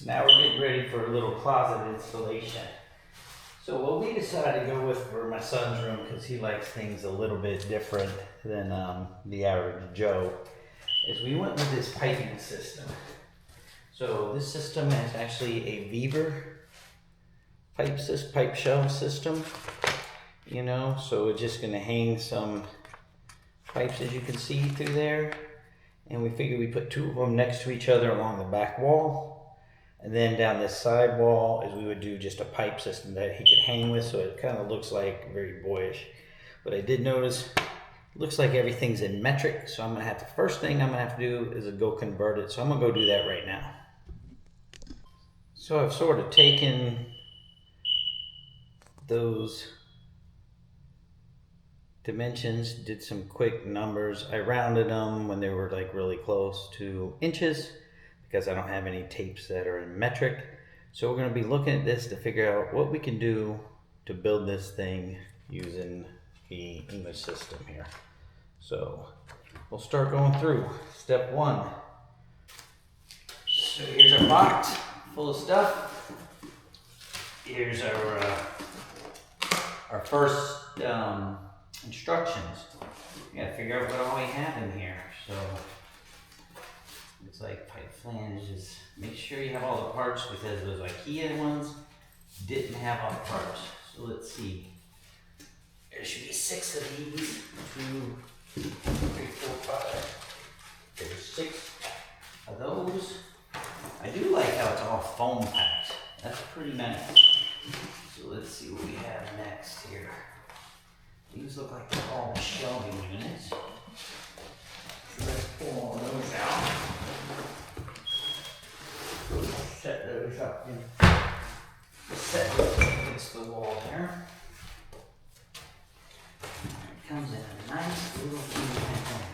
Now we're getting ready for a little closet installation. So what we decided to go with for my son's room, because he likes things a little bit different than the average Joe, is we went with this piping system. So this system is actually a Vevor pipe shelf system, you know, so it's just going to hang some pipes, as you can see through there, and we figured we put two of them next to each other along the back wall. And then down this side wall is we would do just a pipe system that he could hang with, so it kind of looks like very boyish. But I did notice, it looks like everything's in metric, so I'm gonna have to, first thing I'm gonna have to do is go convert it. So I'm gonna go do that right now. So I've sort of taken those dimensions, did some quick numbers. I rounded them when they were like really close to inches, because I don't have any tapes that are in metric. So we're going to be looking at this to figure out what we can do to build this thing using the English system here. So we'll start going through. Step one. So here's our box full of stuff. Here's our first instructions. We got to figure out what all we have in here. So it's like pipe flanges. Make sure you have all the parts, because those IKEA ones didn't have all the parts. So let's see. There should be 6 of these. 2, 3, 4, 5. There's 6 of those. I do like how it's all foam packed. That's pretty nice. So let's see what we have next here. These look like they're all shelving units. So let's pull all those out. Set those up and set those against the wall there. It comes in a nice little piece like that.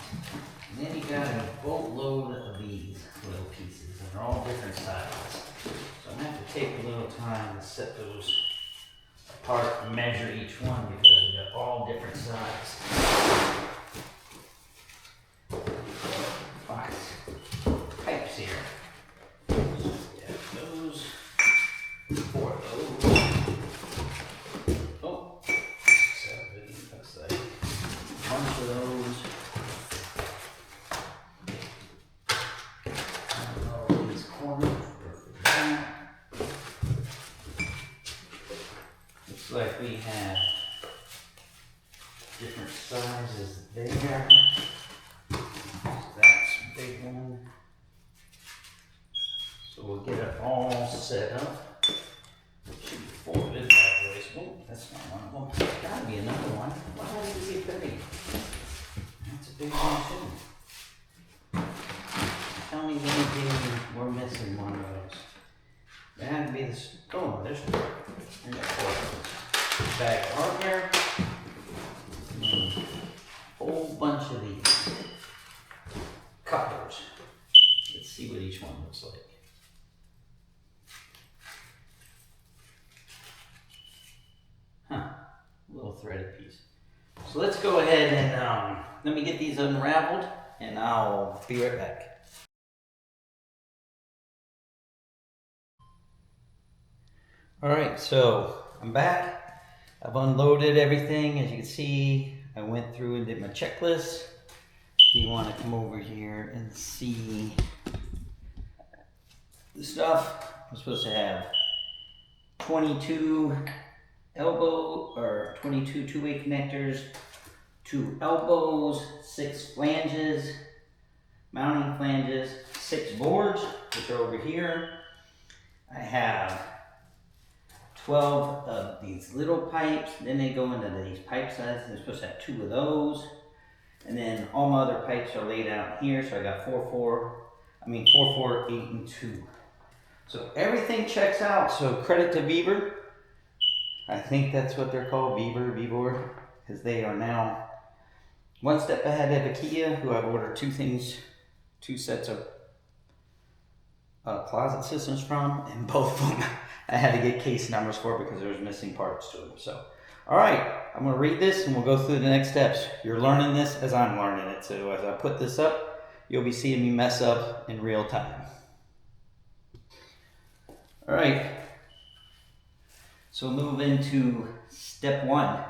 And then you got a boatload of these little pieces, and they're all different sizes. So I'm gonna have to take a little time to set those apart and measure each one, because they're all different sizes. Pipes here. So we have those, 4 of those. Oh, 7, looks like a bunch of those. All these corners for that. Looks like we have different sizes there. Big one. So we'll get it all set up. Should be 4 of this bad boys. Oh, that's not one of them. There's gotta be another one. Why did it get big? That's a big one too. Tell me anything we're missing one of those. There had to be this. Oh, there's 4. There's 4 of those. Bag of hardware. Whole bunch of these. Couplers. Let's see what each one looks like. Huh, a little threaded piece. So let's go ahead and let me get these unraveled, and I'll be right back. All right, so I'm back. I've unloaded everything. As you can see, I went through and did my checklist. If you want to come over here and see the stuff, I'm supposed to have 22 elbow or 22 two-way connectors, 2 elbows, 6 flanges, mounting flanges, 6 boards, which are over here. I have 12 of these little pipes. Then they go into these pipe sizes. I'm supposed to have 2 of those. And then all my other pipes are laid out here, so I got 4, 4, 8, and 2. So everything checks out, so credit to Vevor. I think that's what they're called, Vevor, because they are now one step ahead of IKEA, who I've ordered 2 sets of closet systems from, and both of them I had to get case numbers for because there was missing parts to them. So, all right, I'm going to read this and we'll go through the next steps. You're learning this as I'm learning it. So as I put this up, you'll be seeing me mess up in real time. All right. So we'll move into step one.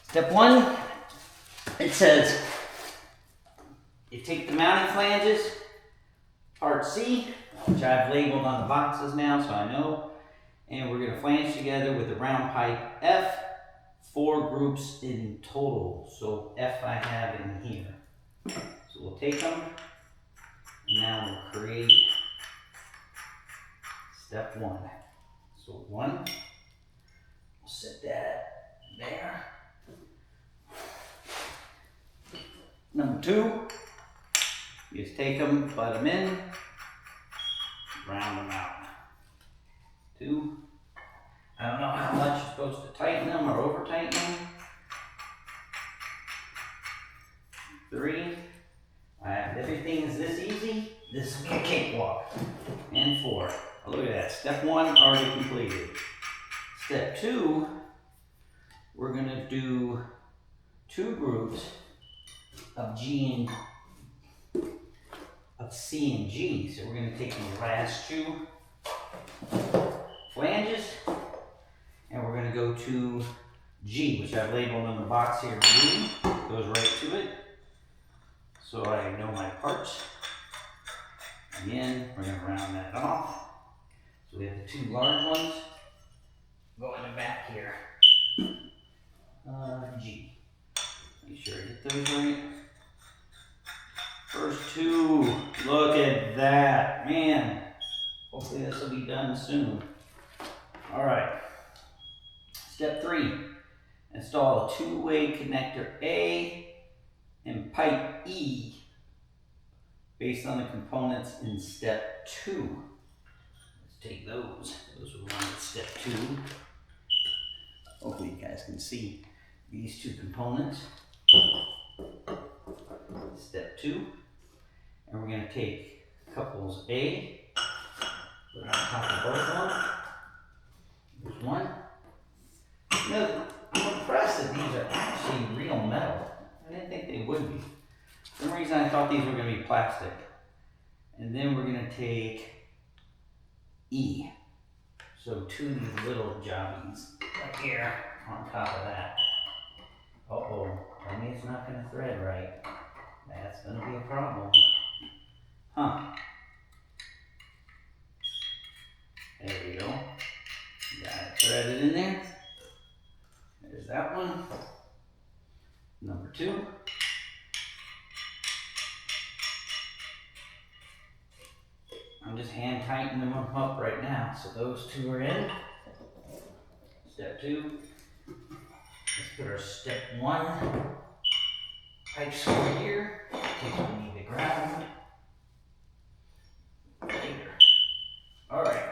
Step one, it says, you take the mounting flanges, part C, which I've labeled on the boxes now so I know, and we're going to flange together with the round pipe F, 4 groups in total. So F I have in here. So we'll take them, and now we'll create step one. So one, we'll set that there. Number two, you just take them, butt them in, round them out. 2, I don't know how much you're supposed to tighten them or over tighten them. 3, everything is this easy, this will be a cakewalk. And 4, oh, look at that, step 1 already completed. Step 2, we're gonna do 2 groups of C and G. So we're going to take the last 2 flanges and we're going to go to G, which I've labeled on the box here. G goes right to it. So I know my parts. Again, we're going to round that off. So we have the 2 large ones. Go in the back here. G. Make sure I get those right. First 2, look at that, man. Hopefully this will be done soon. All right, step 3, install a 2-way connector A and pipe E based on the components in step 2. Let's take those. Those will run at step 2. Hopefully you guys can see these 2 components. Step 2. And we're going to take couples A, put it on top of both of them. There's one. You know, I'm impressed that these are actually real metal. I didn't think they would be. For some reason I thought these were going to be plastic. And then we're going to take E. So 2 of these little jobbies right here on top of that. Uh-oh, tell me it's not going to thread right. That's going to be a problem. Huh. There we go. Got it threaded in there. There's that one. Number 2. I'm just hand tightening them up right now. So those 2 are in. Step 2. Let's put our step 1 pipe screw here. In case we need to grab them later. All right.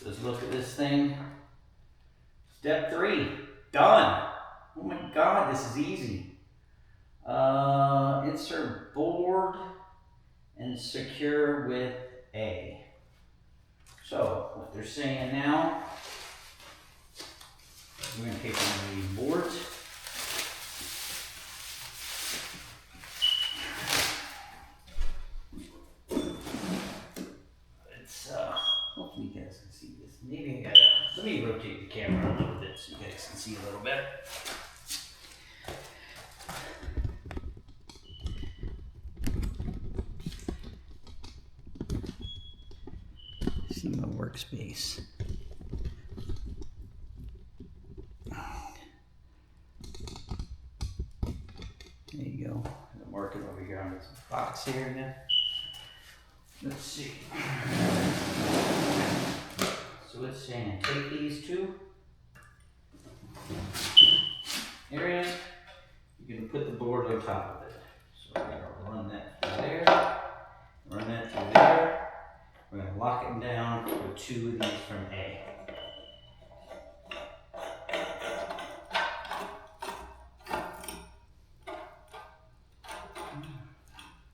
Let's look at this thing. Step 3, done. Oh my God, this is easy. Insert board and secure with A. So what they're saying now, we're going to take one of these boards. Hopefully you guys can see this. Maybe let me rotate the camera a little bit so you guys can see a little better. See my workspace. There you go. I'm working over here on this box here again. Let's see. So it's saying take these 2 areas. You can put the board on top of it. So we're going to run that through there. Run that through there. We're going to lock it down with 2 of these from A.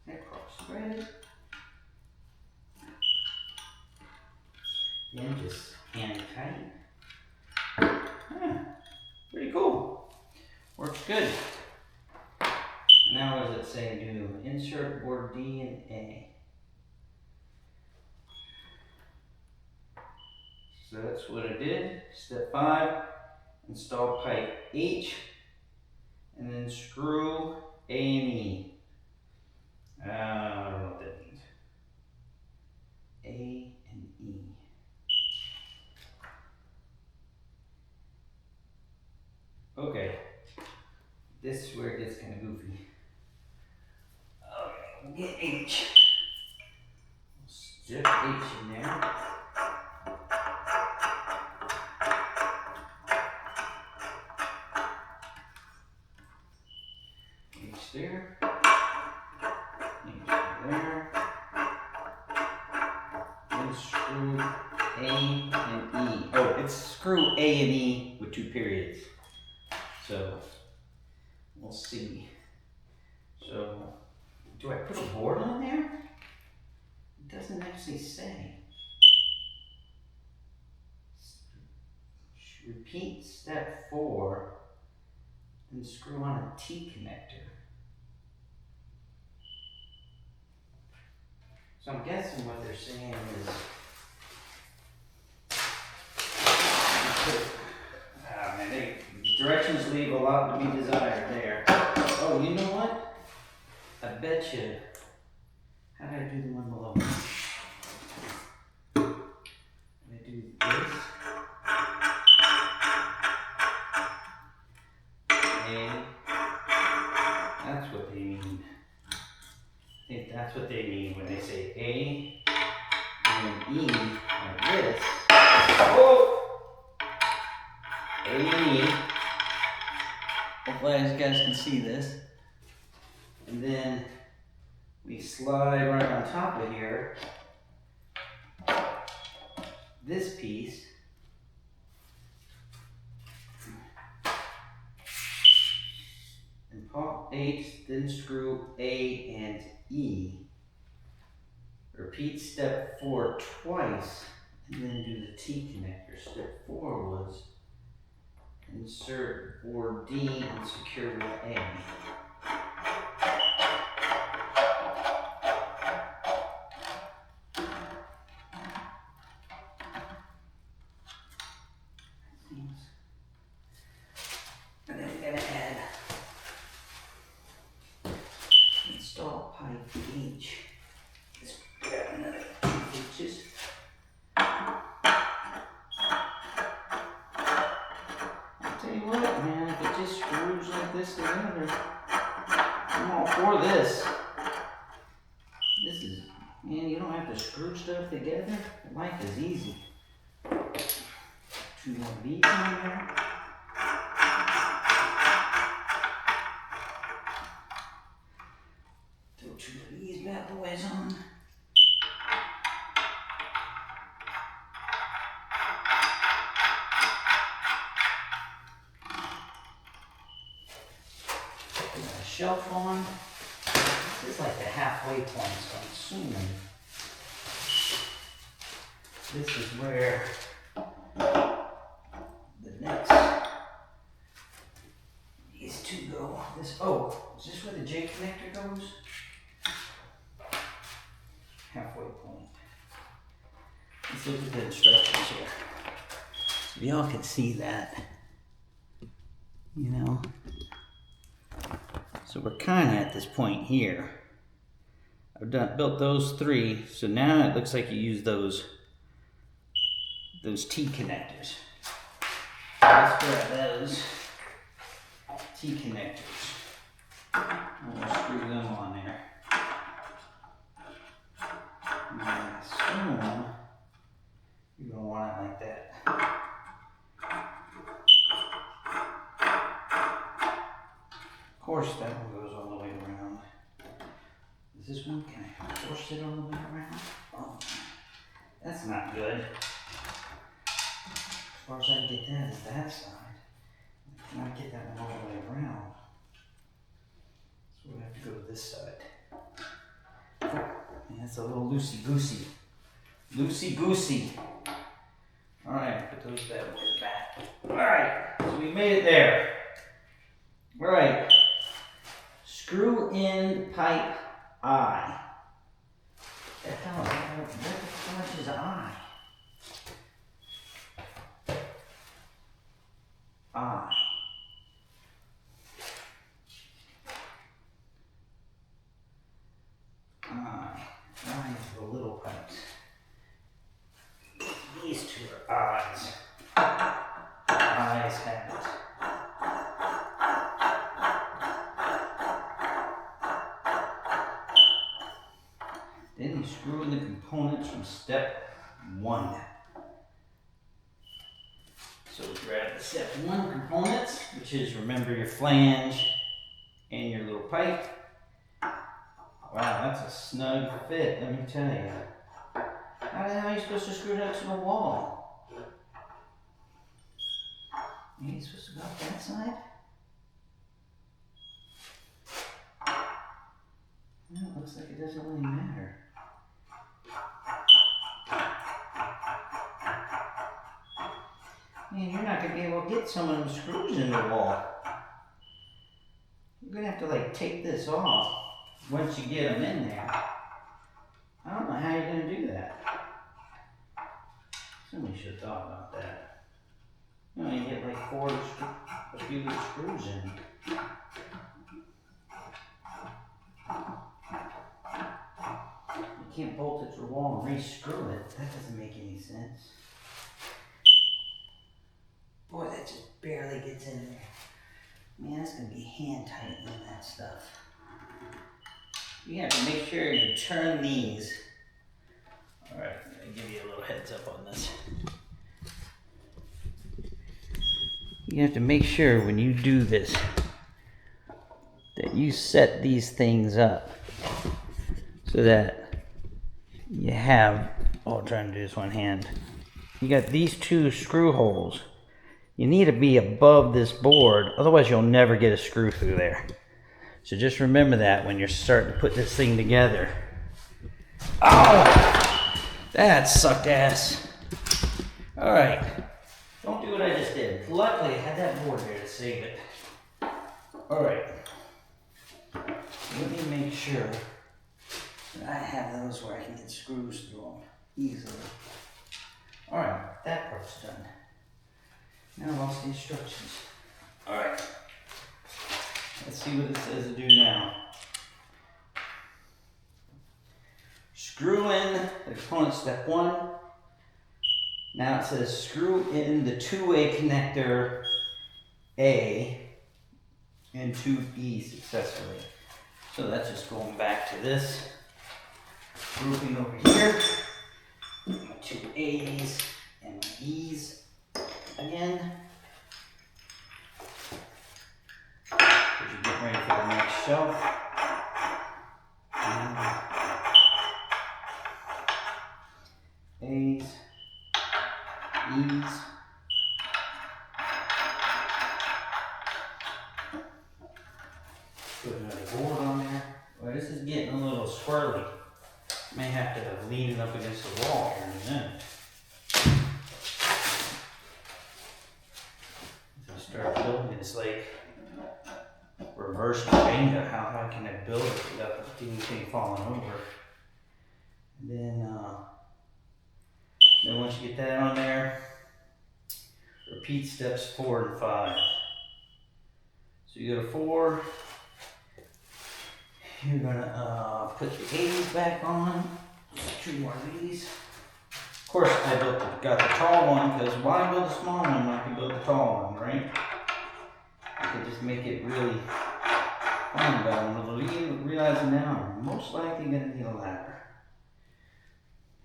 Cross-thread. And just hand tight. Pretty cool. Works good. Now what does it say? Do insert board D and A. So that's what I did. Step 5, install pipe H, and then screw A and E. I don't know what that means. A and E. Okay, this is where it gets kind of goofy. Okay, we'll get H. We'll stick H in there. H there. H there. Then screw A and E. Oh, it's screw A and E with 2 periods. So, we'll see. So, do I put a board on there? It doesn't actually say. Repeat step 4, then screw on a T connector. So I'm guessing what they're saying is, directions leave a lot to be desired there. Oh, you know what? I bet you. How did I do the one below? I do this. A. That's what they mean. I think that's what they mean when they say A and E like this. Oh! A and E. Hopefully you guys can see this. And then we slide right on top of here this piece. And pop H, then screw A and E. Repeat step 4 twice, and then do the T connector. Step 4 was insert board D and secure with A. And then we're going to add install pipe H. Let's grab another 2 H's. I'll tell you what, man, if it just screws like this together, I'm all for this. This is, man, you don't have to screw stuff together. Life is easy. 2 more beads on there. Throw 2 of these bad boys on. Put a shelf on. This is like the halfway point, so I'm assuming this is where the next these 2 go. This, oh, is this where the J connector goes? Halfway point. Let's look at the instructions here. So y'all can see that, you know. So we're kind of at this point here. I've built those 3, so now it looks like you use those T connectors. Let's grab those T connectors. And we'll screw them on there. And I assume you're going to want it like that. Of course, that one goes all the way around. Is this one? Can I force it all the way around? Oh, that's not good. As far as I can get that is that side. Can I get that one all the way around? So we have to go to this side. And that's a little loosey-goosey. Loosey-goosey. Alright, put those bad boys back. Alright, so we made it there. Alright. Screw in pipe I. What the hell is that? What the fuck is I? I. I is the little pipes. These two are eyes. Eyes have it. Then you screw in the components from step 1. So we grab the step 1 components, which is remember your flange and your little pipe. Wow, that's a snug fit, let me tell you. How the hell are you supposed to screw that to the wall? Are you supposed to go up that side? No, it looks like it doesn't really matter. Man, you're not going to be able to get some of them screws in the wall. You're going to have to like take this off once you get them in there. I don't know how you're going to do that. Somebody should have thought about that. You know, you get like a few little screws in. You can't bolt it to the wall and re-screw it. That doesn't make any sense. Boy, that just barely gets in there. Man, that's going to be hand tightening that stuff. You have to make sure you turn these. Alright, I'm going to give you a little heads up on this. You have to make sure when you do this that you set these things up so that you have, oh, I'm trying to do this one hand. You got these 2 screw holes. You need to be above this board, otherwise you'll never get a screw through there. So just remember that when you're starting to put this thing together. Oh, that sucked ass. All right, don't do what I just did. Luckily, I had that board there to save it. All right, let me make sure that I have those where I can get screws through them easily. All right, that part's done. Now I lost the instructions. All right, let's see what it says to do now. Screw in the component step 1. Now it says screw in the 2-way connector A and 2E successfully. So that's just going back to this grouping over here. My 2 A's and my E's again. As you get ready for the next shelf. A's, E's. Put another board on there. Well, this is getting a little swirly. May have to lean it up against the wall here in a minute. If I start building, it's like reverse Jenga. How high can I build it without anything falling over? And then once you get that on there, repeat steps 4 and 5. So you go to 4, you're gonna put the A's back on, 2 more of these. Of course, I got the tall one, because why build the small one when I can build the tall one, right? I could just make it really fun, but I'm realizing now I'm most likely gonna need a ladder.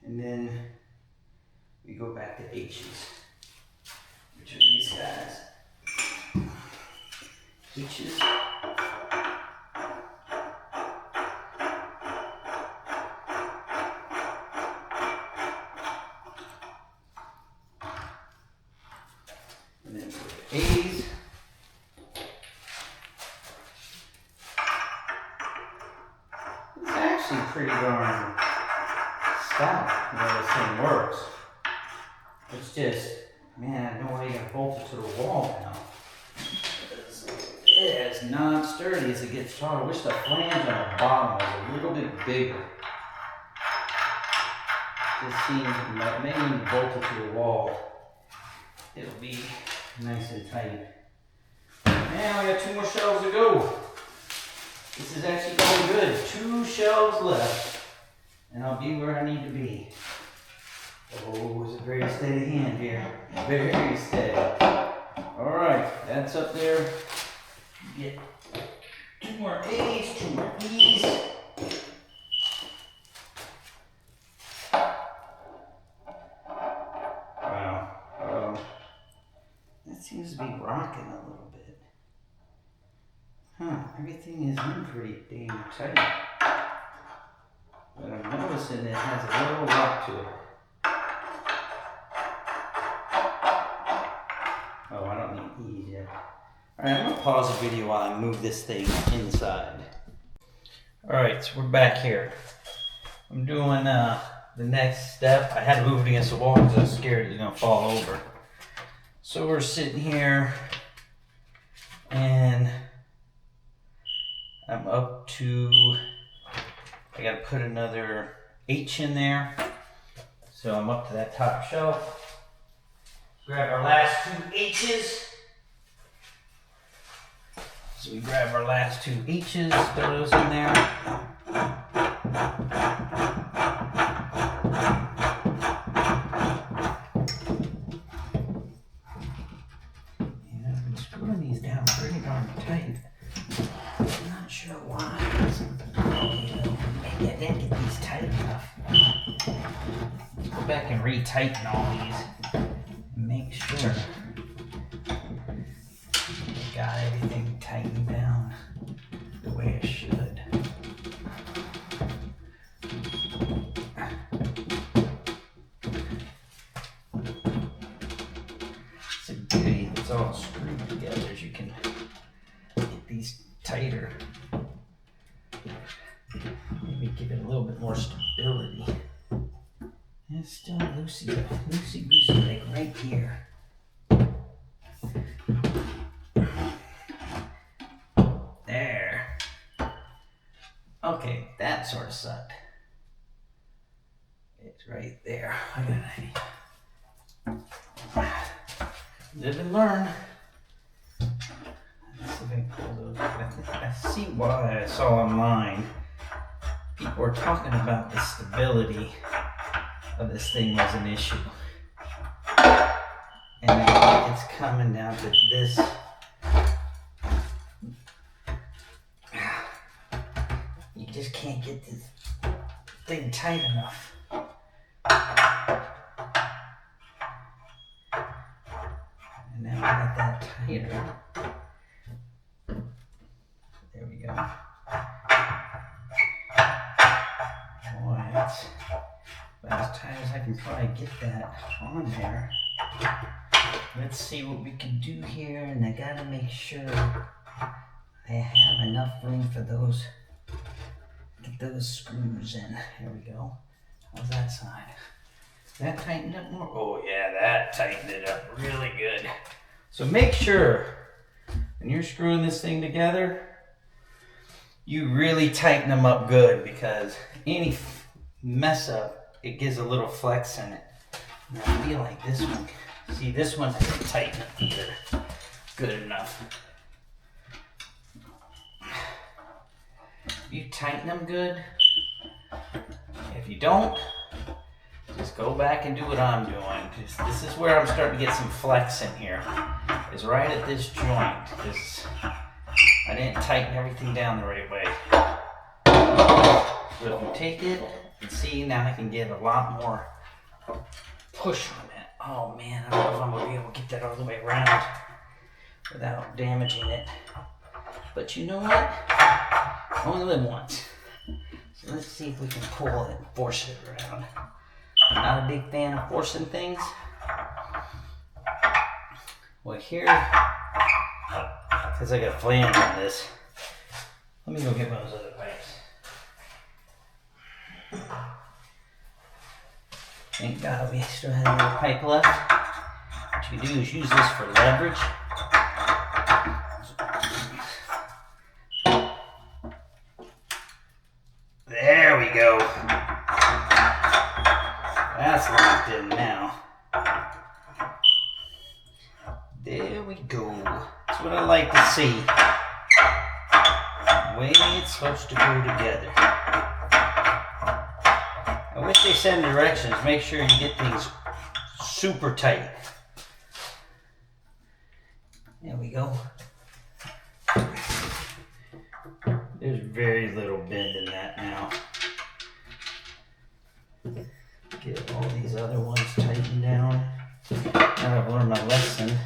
And then we go back to H's, which are these guys. H's. And then for the A's. It's actually pretty darn stout the way this thing works. It's just, man, I have no way to bolt it to the wall now. It is not sturdy as it gets taller. I wish the flange on the bottom was a little bit bigger. This seems like maybe when you bolt it to the wall, it'll be nice and tight. Now we got 2 more shelves to go. This is actually going good. 2 shelves left. And I'll be where I need to be. Oh, it's a very steady hand here. Very steady. Alright, that's up there. Get 2 more A's, 2 more E's. Wow. That seems to be rocking a little bit. Huh, everything is in pretty dang tight. But I'm noticing it has a little rock to it. Oh, I don't need E's yet. Alright, I'm going to pause the video while I move this thing inside. Alright, so we're back here. I'm doing the next step. I had to move it against the wall because I was scared it was going to fall over. So we're sitting here and I'm up to, I got to put another H in there. So I'm up to that top shelf. Grab our last 2 H's. So we grab our last 2 H's, throw those in there. And I've been screwing these down pretty darn tight. I'm not sure why. Maybe I didn't get these tight enough. Let's go back and re-tighten all these and make sure I got everything tightened down the way it should. It's a beauty that's all screwed together as you can get these tighter. Maybe give it a little bit more stability. And it's still loosey-goosey, like right here. There. Okay, that sort of sucked. It's right there. Live and learn. Let's see if I can pull those. I see why I saw online. People were talking about the stability of this thing was an issue. And I think it's coming down to this. You just can't get this thing tight enough. And now I got that tighter. There we go. Boy, that's about as tight as I can probably get that on there. Let's see what we can do here, and I gotta make sure I have enough room for those. Get those screws in. There we go. How's that side? That tightened up more? Oh yeah, that tightened it up really good. So make sure when you're screwing this thing together, you really tighten them up good, because any mess up, it gives a little flex in it. And I feel like this one, see this one I didn't tighten up either good enough. You tighten them good. If you don't, just go back and do what I'm doing. This is where I'm starting to get some flex in here. Is right at this joint. I didn't tighten everything down the right way. So if you take it and see, now I can get a lot more push on it. Oh man, I don't know if I'm gonna be able to get that all the way around without damaging it. But you know what? Only live once. So let's see if we can pull it and force it around. I'm not a big fan of forcing things. Well, here, because I got a flange on this, let me go get one of those other pipes. Thank God we still have another pipe left. What you do is use this for leverage. There we go. That's locked in now. There we go. That's what I like like to see the way it's supposed to go together. And with they send directions, make sure you get things super tight. There we go. There's very little bend in that now. Get all these other ones tightened down. Now I've learned my lesson.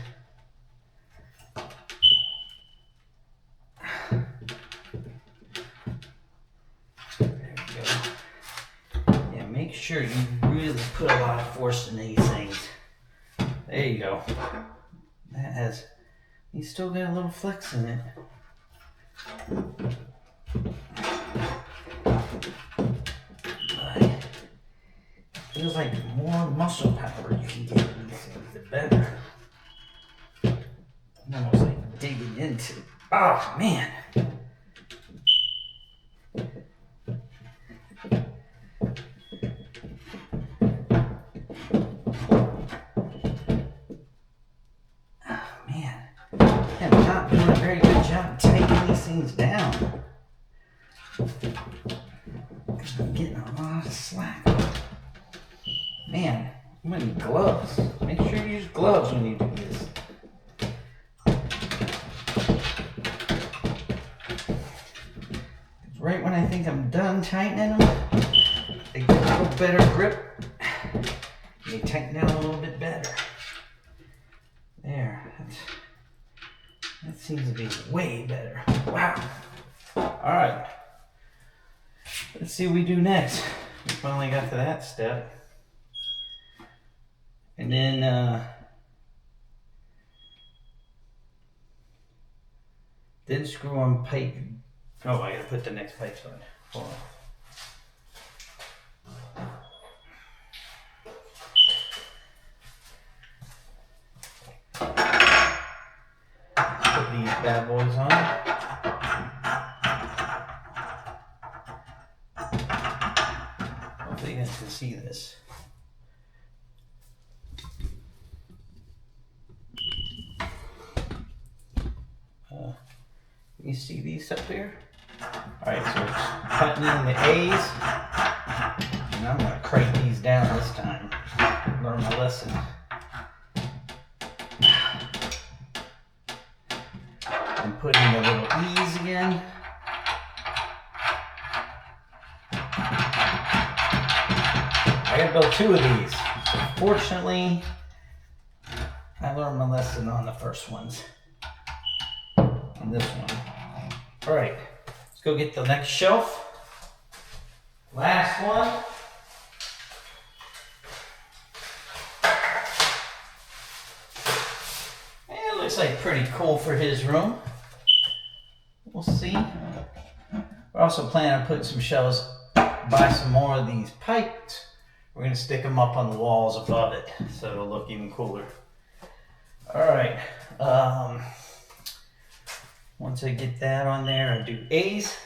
There we go. Yeah, make sure you really put a lot of force in these things. There you go. That has, you still got a little flex in it. But feels like the more muscle power you can get in these things, the better. I'm almost like digging into it. Oh man. I'm not doing a very good job tightening these things down. Because I'm getting a lot of slack. Man, I'm gonna need gloves. Make sure you use gloves when you do this. Right when I think I'm done tightening them, they get a little better grip. They tighten down a little bit better. There. That seems to be way better. Wow. Alright. Let's see what we do next. We finally got to that step. And then screw on pipe. Oh, I gotta put the next pipes on. Hold on. Put these bad boys on. Hopefully you guys can see this. You see these up here? Alright, so we're cutting in the A's. And I'm going to crank these down this time. Learn my lesson. And put in the little E's again. I got to build 2 of these. So fortunately, I learned my lesson on the first ones. On this one. Alright, let's go get the next shelf. Last one. And it looks like pretty cool for his room. We'll see. We're also planning on putting some shelves, buy some more of these pipes. We're going to stick them up on the walls above it so it'll look even cooler. Alright. Once I get that on there, I do A's.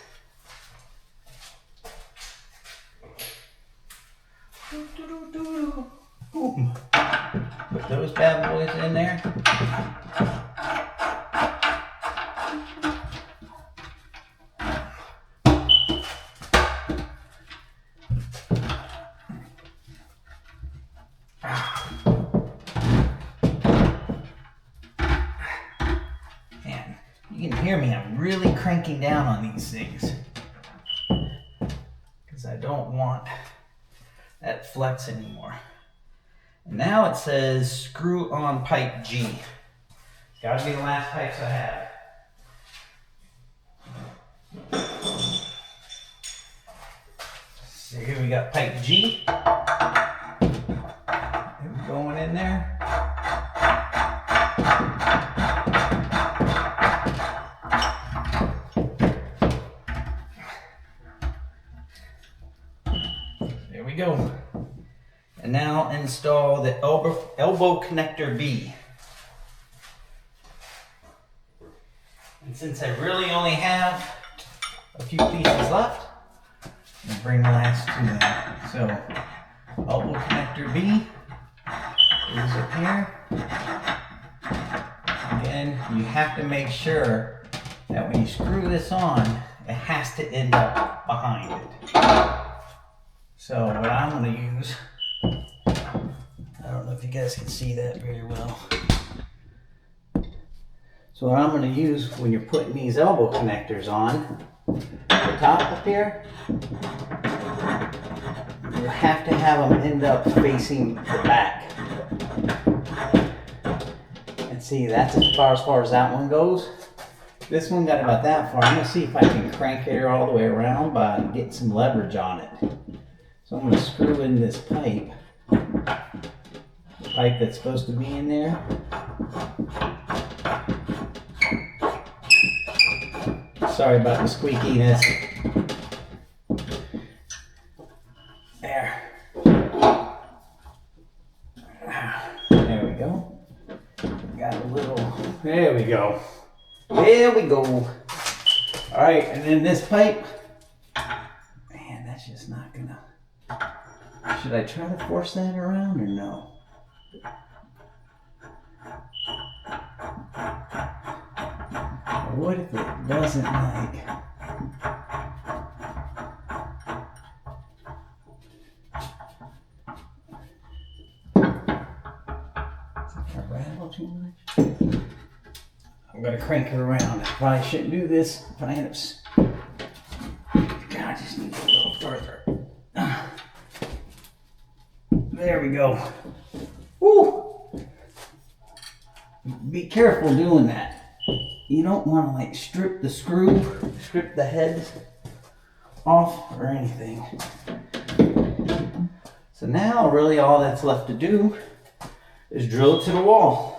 Boom. Put those bad boys in there. You can hear me, I'm really cranking down on these things because I don't want that flex anymore. And now it says screw on pipe G. It's got to be the last pipes I have. So here we got pipe G. It's going in there. There we go. And now install the elbow connector B. And since I really only have a few pieces left, I'm going to bring the last 2 in. So, elbow connector B is up here. in, you have to make sure that when you screw this on, it has to end up behind it. So what I'm going to use, I don't know if you guys can see that very well. So what I'm going to use when you're putting these elbow connectors on, the top up here, you have to have them end up facing the back. And see, that's as far as that one goes. This one got about that far. I'm going to see if I can crank it all the way around by getting some leverage on it. So I'm going to screw in this pipe. The pipe that's supposed to be in there. Sorry about the squeakiness. There. There we go. Got a little, there we go. There we go. All right, and then this pipe, man, that's just not gonna, should I try to force that around or no? What if it doesn't like? Does it rattle too much? I'm gonna crank it around. I probably shouldn't do this if I end up. God, I just need to go a little further. There we go. Woo! Be careful doing that. You don't want to like strip the screw, strip the heads off or anything. So now really all that's left to do is drill it to the wall.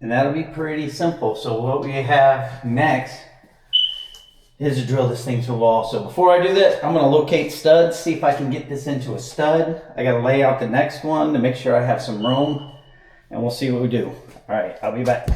And that'll be pretty simple. So what we have next is to drill this thing to the wall. So before I do that, I'm going to locate studs, see if I can get this into a stud. I got to lay out the next one to make sure I have some room, and we'll see what we do. All right, I'll be back.